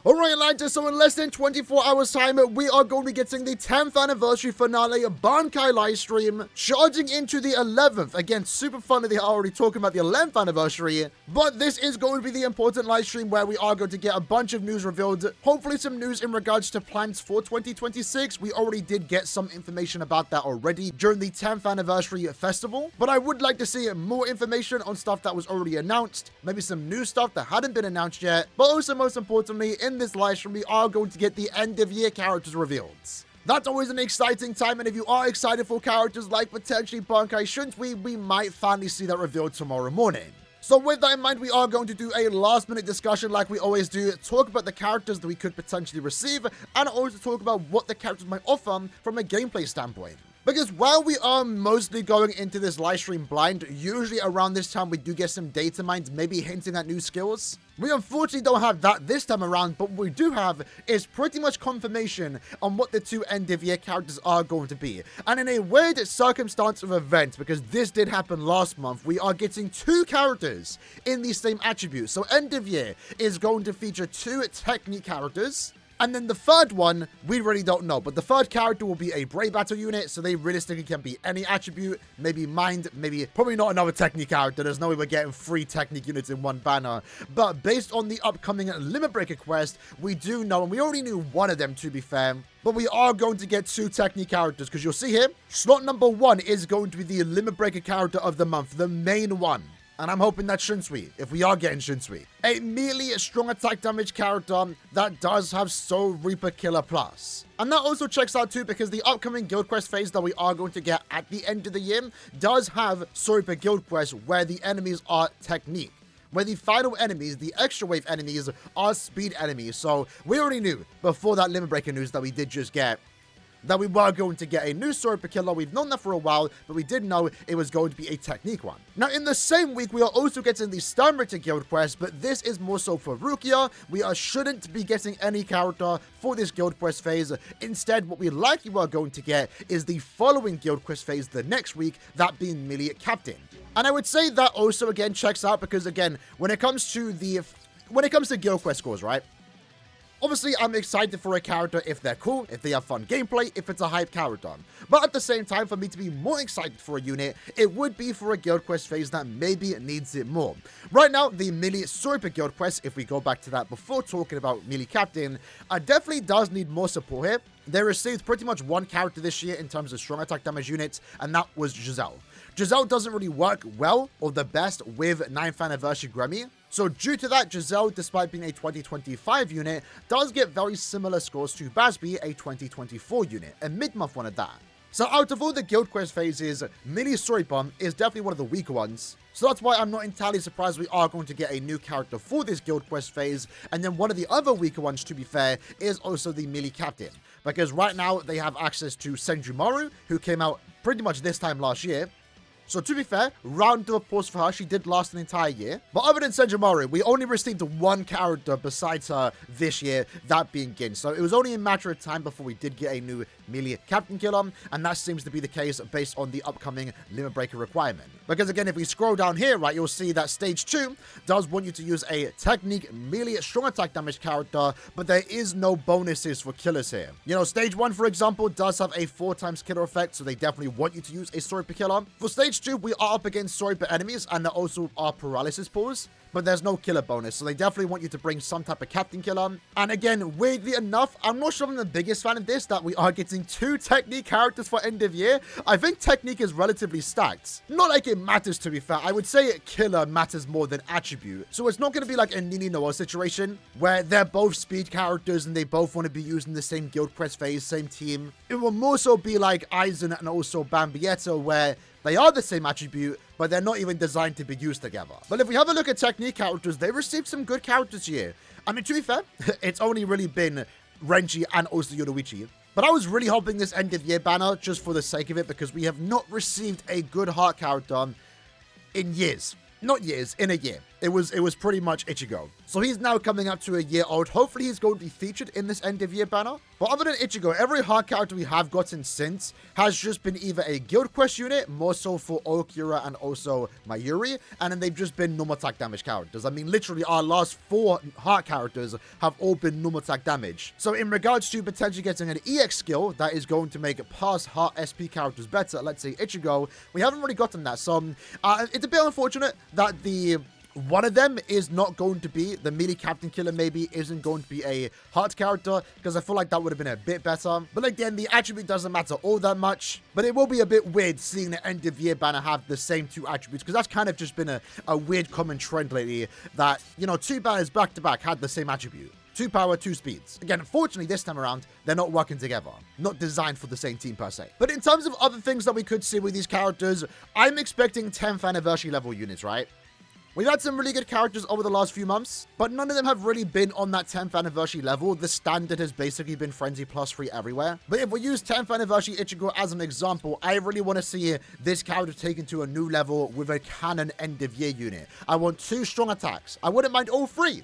Alright, Atlantis, so in less than 24 hours time, we are going to be getting the 10th anniversary finale Bankai livestream, charging into the 11th. Again, super fun that they are already talking about the 11th anniversary, but this is going to be the important livestream where we are going to get a bunch of news revealed, hopefully some news in regards to plans for 2026. We already did get some information about that already during the 10th anniversary festival, but I would like to see more information on stuff that was already announced, maybe some new stuff that hadn't been announced yet, but also most importantly, in this live stream, we are going to get the end of year characters revealed. That's always an exciting time, and if you are excited for characters like potentially Bankai Shunsui, we might finally see that revealed tomorrow morning. So with that in mind, we are going to do a last minute discussion like we always do, talk about the characters that we could potentially receive, and also talk about what the characters might offer from a gameplay standpoint. Because while we are mostly going into this live stream blind, usually around this time we do get some data mines, maybe hinting at new skills. We unfortunately don't have that this time around, but what we do have is pretty much confirmation on what the two end of year characters are going to be. And in a weird circumstance of events, because this did happen last month, we are getting two characters in the same attribute. So end of year is going to feature two technique characters. And then the third one, we really don't know. But the third character will be a Brave Battle unit, so they realistically can be any attribute, maybe Mind, maybe probably not another Technique character. There's no way we're getting 3 Technique units in one banner. But based on the upcoming Limit Breaker quest, we do know, and we already knew one of them to be fair, but we are going to get 2 Technique characters, because you'll see here, slot number 1 is going to be the Limit Breaker character of the month, the main one. And I'm hoping that's Shunsui, if we are getting Shunsui. A melee strong attack damage character that does have Soul Reaper Killer Plus. And that also checks out too, because the upcoming Guild Quest phase that we are going to get at the end of the year does have Soul Reaper Guild Quest where the enemies are technique. Where the final enemies, the extra wave enemies, are speed enemies. So we already knew before that Limit Breaker news that we did just get that we were going to get a new Soul Reaper Killer. We've known that for a while, but we did know it was going to be a technique one. Now, in the same week, we are also getting the Sternritter Guild Quest, but this is more so for Rukia. We shouldn't be getting any character for this Guild Quest phase. Instead, what we likely were going to get is the following Guild Quest phase the next week, that being Melee Captain. And I would say that also, again, checks out because, again, when it comes to Guild Quest scores, right? Obviously, I'm excited for a character if they're cool, if they have fun gameplay, if it's a hype character. But at the same time, for me to be more excited for a unit, it would be for a Guild Quest phase that maybe needs it more. Right now, the Melee Soul Reaper Guild Quest, if we go back to that before talking about Melee Captain, definitely does need more support here. They received pretty much one character this year in terms of strong attack damage units, and that was Giselle. Giselle doesn't really work well or the best with 9th Anniversary Grammy. So due to that, Giselle, despite being a 2025 unit, does get very similar scores to Basby, a 2024 unit, a mid-month one at that. So out of all the Guild Quest phases, Melee Soul Reaper is definitely one of the weaker ones. So that's why I'm not entirely surprised we are going to get a new character for this Guild Quest phase. And then one of the other weaker ones, to be fair, is also the Melee Captain. Because right now, they have access to Senjumaru, who came out pretty much this time last year. So to be fair, round of applause for her, she did last an entire year. But other than Senjumaru, we only received one character besides her this year, that being Gin. So it was only a matter of time before we did get a new Melee Captain killer, and that seems to be the case based on the upcoming Limit Breaker requirement. Because again, if we scroll down here, right, you'll see that Stage 2 does want you to use a Technique Melee Strong Attack Damage character, but there is no bonuses for killers here. You know, Stage 1, for example, does have a 4x killer effect, so they definitely want you to use a Soul Reaper killer. For Stage 2, we are up against Soul Reaper enemies, and there also are paralysis pools, but there's no killer bonus, so they definitely want you to bring some type of captain killer. And again, weirdly enough, I'm not sure I'm the biggest fan of this, that we are getting 2 Technique characters for end of year. I think Technique is relatively stacked. Not like it matters, to be fair. I would say killer matters more than attribute. So it's not going to be like a Nini Noah situation, where they're both speed characters and they both want to be used in the same Guild Quest phase, same team. It will more so be like Aizen and also Bambietta, where they are the same attribute, but they're not even designed to be used together. But if we have a look at Technique characters, they received some good characters here. I mean, to be fair, it's only really been Renji and also Yoruichi. But I was really hoping this end of year banner, just for the sake of it, because we have not received a good heart character in years. Not years, in a year. It was pretty much Ichigo. So he's now coming up to a year old. Hopefully he's going to be featured in this end of year banner. But other than Ichigo, every heart character we have gotten since has just been either a guild quest unit, more so for Okura and also Mayuri, and then they've just been normal attack damage characters. I mean, literally our last 4 heart characters have all been normal attack damage. So in regards to potentially getting an EX skill that is going to make past heart SP characters better, let's say Ichigo, we haven't really gotten that. So it's a bit unfortunate that one of them is not going to be, the melee captain killer maybe isn't going to be a heart character, because I feel like that would have been a bit better. But again, the attribute doesn't matter all that much, but it will be a bit weird seeing the end of year banner have the same 2 attributes, because that's kind of just been a weird common trend lately that, you know, 2 banners back to back had the same attribute. 2 power, 2 speeds. Again, unfortunately, this time around, they're not working together. Not designed for the same team per se. But in terms of other things that we could see with these characters, I'm expecting 10th anniversary level units, right? We've had some really good characters over the last few months, but none of them have really been on that 10th anniversary level. The standard has basically been Frenzy plus 3 everywhere. But if we use 10th anniversary Ichigo as an example, I really want to see this character taken to a new level with a canon end of year unit. I want 2 strong attacks. I wouldn't mind all 3.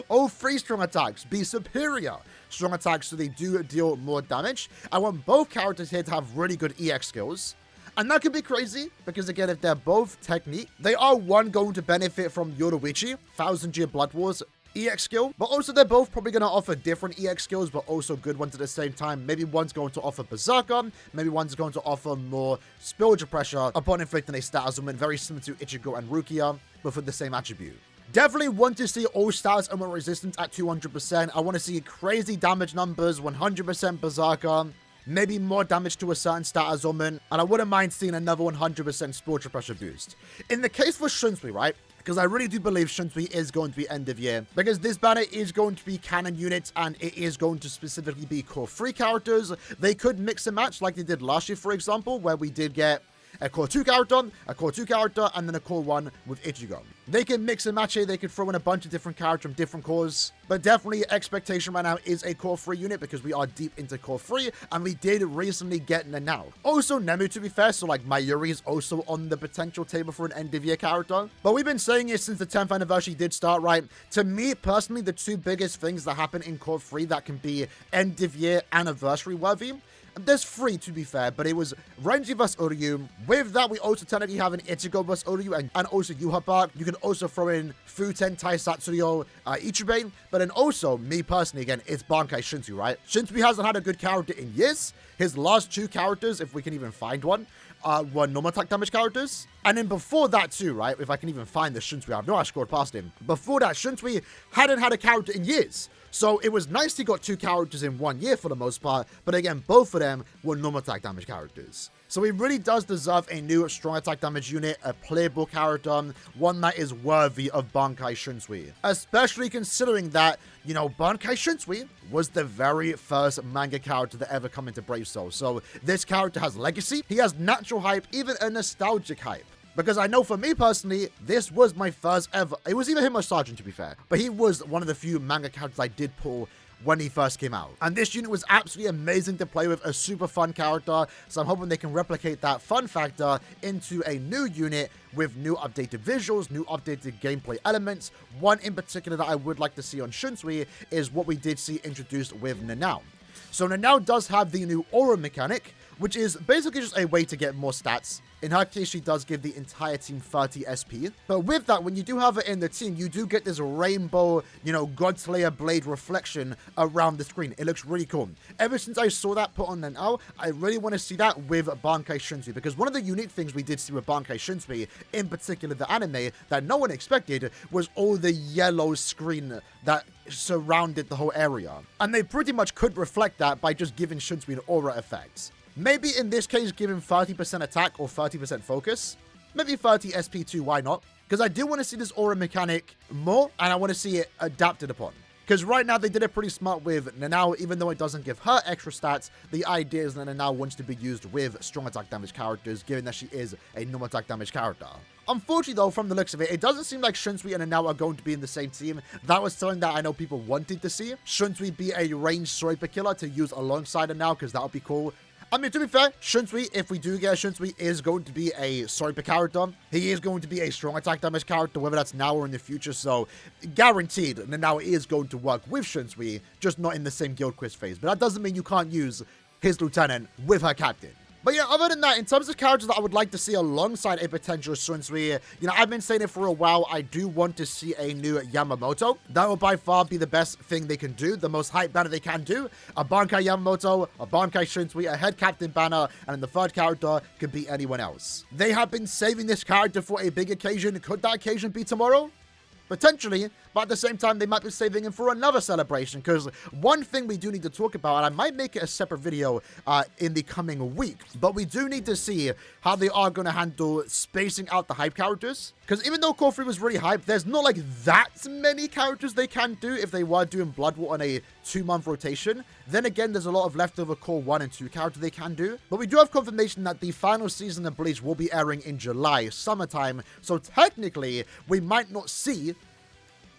All 3 strong attacks be superior strong attacks so they do deal more damage. I want both characters here to have really good EX skills. And that could be crazy, because again, if they're both technique, they are one going to benefit from Yoruichi, 1000 Year Blood Wars EX skill, but also they're both probably going to offer different EX skills, but also good ones at the same time. Maybe one's going to offer Berserker, maybe one's going to offer more Spiritual Pressure upon inflicting a status ailment, very similar to Ichigo and Rukia, but for the same attribute. Definitely want to see all status ailment resistance at 200%. I want to see crazy damage numbers, 100% Berserker, maybe more damage to a certain status ailment, and I wouldn't mind seeing another 100% spiritual pressure boost. In the case for Shunsui, right? Because I really do believe Shunsui is going to be end of year, because this banner is going to be canon units, and it is going to specifically be core 3 characters. They could mix and match like they did last year, for example, where we did get a core 2 character, a core 2 character, and then a core 1 with Ichigo. They can mix and match it. They could throw in a bunch of different characters from different cores. But definitely expectation right now is a core 3 unit, because we are deep into core 3, and we did recently get Nanao. Also Nemu, to be fair, so like Mayuri is also on the potential table for an end of year character. But we've been saying it since the 10th anniversary did start, right? To me, personally, the 2 biggest things that happen in core 3 that can be end of year anniversary worthy, there's 3 to be fair, but it was Renji vs Uryu. With that, we also technically have an Ichigo vs Uryu and also Yuha. You can also throw in Futen, Tai Satsuyo, Ichibane, but then also, me personally, again, it's Bankai Shunsui, right? Shunsui hasn't had a good character in years. His last 2 characters, if we can even find one, were normal attack damage characters. And then before that too, right, if I can even find the Shunsui, I know I scored past him. Before that, Shunsui hadn't had a character in years. So it was nice he got 2 characters in 1 year for the most part, but again, both of them were normal attack damage characters. So he really does deserve a new strong attack damage unit, a playable character, one that is worthy of Bankai Shunsui. Especially considering that, you know, Bankai Shunsui was the very first manga character to ever come into Brave Soul. So this character has legacy, he has natural hype, even a nostalgic hype. Because I know for me personally, this was my first ever, it was either him or Sergeant to be fair, but he was one of the few manga characters I did pull when he first came out. And this unit was absolutely amazing to play with, a super fun character, so I'm hoping they can replicate that fun factor into a new unit with new updated visuals, new updated gameplay elements. One in particular that I would like to see on Shunsui is what we did see introduced with Nanao. So Nanao does have the new aura mechanic, which is basically just a way to get more stats. In her case, she does give the entire team 30 SP. But with that, when you do have it in the team, you do get this rainbow, you know, Godslayer blade reflection around the screen. It looks really cool. Ever since I saw that put on Nanao, I really want to see that with Bankai Shunsui, because one of the unique things we did see with Bankai Shunsui, in particular the anime, that no one expected, was all the yellow screen that surrounded the whole area. And they pretty much could reflect that by just giving Shunsui an aura effect. Maybe in this case, give him 30% attack or 30% focus. Maybe 30 SP too, why not? Because I do want to see this aura mechanic more, and I want to see it adapted upon. Because right now, they did it pretty smart with Nanao, even though it doesn't give her extra stats. The idea is that Nanao wants to be used with strong attack damage characters, given that she is a normal attack damage character. Unfortunately, though, from the looks of it, it doesn't seem like Shunsui and Nanao are going to be in the same team. That was something that I know people wanted to see. Shunsui be a ranged sniper killer to use alongside Nanao, because that would be cool. I mean, to be fair, Shunsui, if we do get a Shunsui, is going to be a Soipa character. He is going to be a strong attack damage character, whether that's now or in the future. So, guaranteed that now it is going to work with Shunsui, just not in the same guild quest phase. But that doesn't mean you can't use his lieutenant with her captain. But yeah, other than that, in terms of characters that I would like to see alongside a potential Shunsui, you know, I've been saying it for a while, I do want to see a new Yamamoto. That will by far be the best thing they can do, the most hype banner they can do. A Bankai Yamamoto, a Bankai Shunsui, a head captain banner, and then the third character could be anyone else. They have been saving this character for a big occasion. Could that occasion be tomorrow? Potentially, but at the same time, they might be saving him for another celebration, because one thing we do need to talk about, and I might make it a separate video in the coming week, but we do need to see how they are going to handle spacing out the hype characters, because even though Core 3 was really hype, there's not like that many characters they can do if they were doing Blood War on a 2-month rotation. Then again, there's a lot of leftover Core 1 and 2 characters they can do, but we do have confirmation that the final season of Bleach will be airing in July, summertime, so technically, we might not see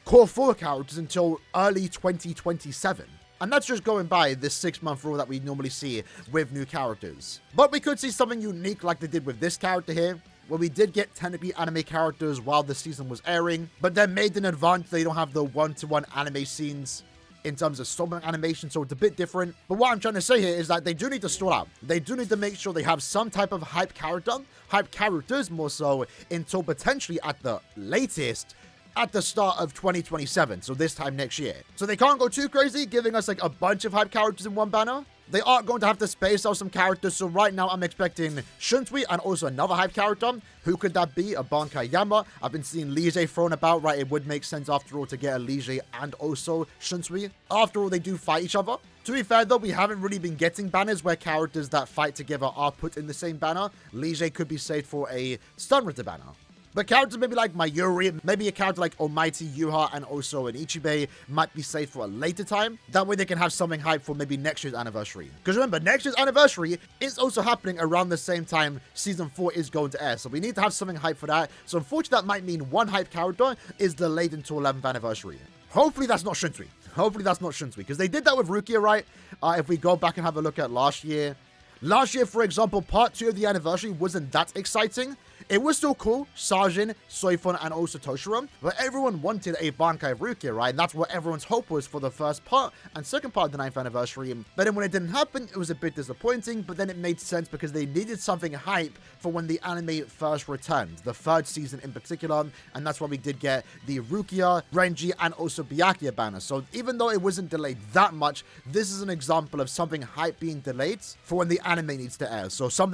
Core 4 characters until early 2027. And that's just going by this 6-month rule that we normally see with new characters. But we could see something unique like they did with this character here, where we did get technically anime characters while the season was airing, but then made an advantage they don't have the one-to-one anime scenes in terms of storyline animation, so it's a bit different. But what I'm trying to say here is that they do need to stall out. They do need to make sure they have some type of hype characters more so, until potentially at the latest, at the start of 2027, so this time next year. So they can't go too crazy, giving us like a bunch of hype characters in one banner. They are going to have to space out some characters, so right now I'm expecting Shunsui and also another hype character. Who could that be? A Bankai Yama. I've been seeing Lige thrown about, right? It would make sense after all to get a Lige and also Shunsui. After all, they do fight each other. To be fair though, we haven't really been getting banners where characters that fight together are put in the same banner. Lige could be saved for a Stunritter banner. But characters maybe like Mayuri, maybe a character like Almighty Yuha and also an Ichibei might be saved for a later time. That way they can have something hype for maybe next year's anniversary. Because remember, next year's anniversary is also happening around the same time Season 4 is going to air. So we need to have something hype for that. So unfortunately that might mean one hype character is delayed until 11th anniversary. Hopefully that's not Shunsui. Hopefully that's not Shunsui. Because they did that with Rukia, right? If we go back and have a look at last year. Last year, for example, part 2 of the anniversary wasn't that exciting. It was still cool, Sajin, Soifun, and also Toshiro, but everyone wanted a Bankai Rukia, right? And that's what everyone's hope was for the first part and second part of the 9th anniversary. But then when it didn't happen, it was a bit disappointing, but then it made sense because they needed something hype for when the anime first returned, the 3rd season in particular, and that's why we did get the Rukia, Renji, and also Byakuya banner. So even though it wasn't delayed that much, this is an example of something hype being delayed for when the anime needs to air. So some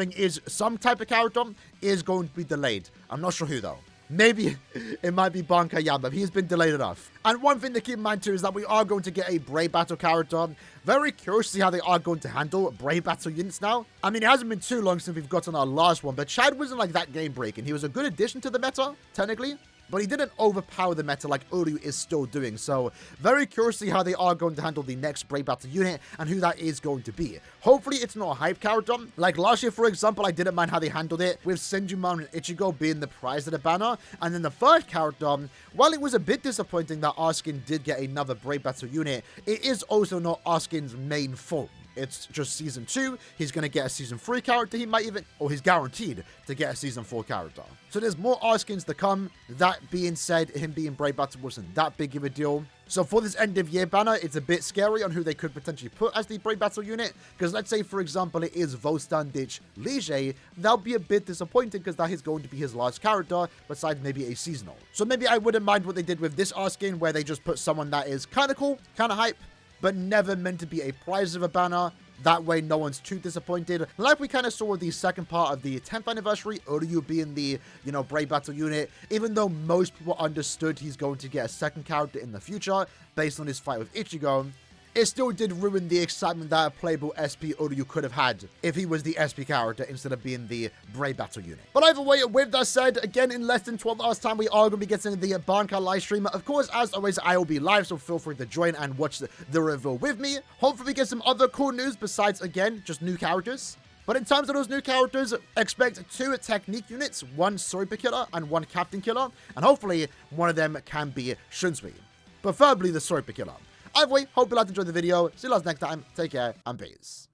type of character is going to be delayed. I'm not sure who though. Maybe it might be Bankai Yama. He's been delayed enough. And one thing to keep in mind too is that we are going to get a Brave Battle character. Very curious to see how they are going to handle Brave Battle units now. I mean, it hasn't been too long since we've gotten our last one, but Chad wasn't like that game breaking. He was a good addition to the meta, technically. But he didn't overpower the meta like Uryu is still doing. So, very curious to see how they are going to handle the next Brave Battle unit and who that is going to be. Hopefully, it's not a hype character. Like last year, for example, I didn't mind how they handled it with Senjumon and Ichigo being the prize of the banner. And then the third character, while it was a bit disappointing that Arskin did get another Brave Battle unit, it is also not Arskin's main form. It's just Season 2. He's going to get a Season 3 character. He might even, or he's guaranteed to get a Season 4 character. So there's more Arskins to come. That being said, him being Brave Battle wasn't that big of a deal. So for this end of year banner, it's a bit scary on who they could potentially put as the Brave Battle unit. Because let's say, for example, it is Vostandich Lige. That'll be a bit disappointing because that is going to be his last character, besides maybe a seasonal. So maybe I wouldn't mind what they did with this Arskin, where they just put someone that is kind of cool, kind of hype, but never meant to be a prize of a banner. That way, no one's too disappointed. Like we kind of saw with the second part of the 10th anniversary, Uryu being the, Brave Battle unit. Even though most people understood he's going to get a second character in the future, based on his fight with Ichigo, it still did ruin the excitement that a playable SP Uryu could have had if he was the SP character instead of being the Brave Battle unit. But either way, with that said, again, in less than 12 hours time, we are going to be getting the Bankai live stream. Of course, as always, I will be live, so feel free to join and watch the reveal with me. Hopefully, we get some other cool news besides, again, just new characters. But in terms of those new characters, expect 2 technique units, 1 Soipa killer and 1 captain killer, and hopefully one of them can be Shunsui, preferably the Soipa killer. Either way, hope you liked and enjoyed the video. See you guys next time. Take care and peace.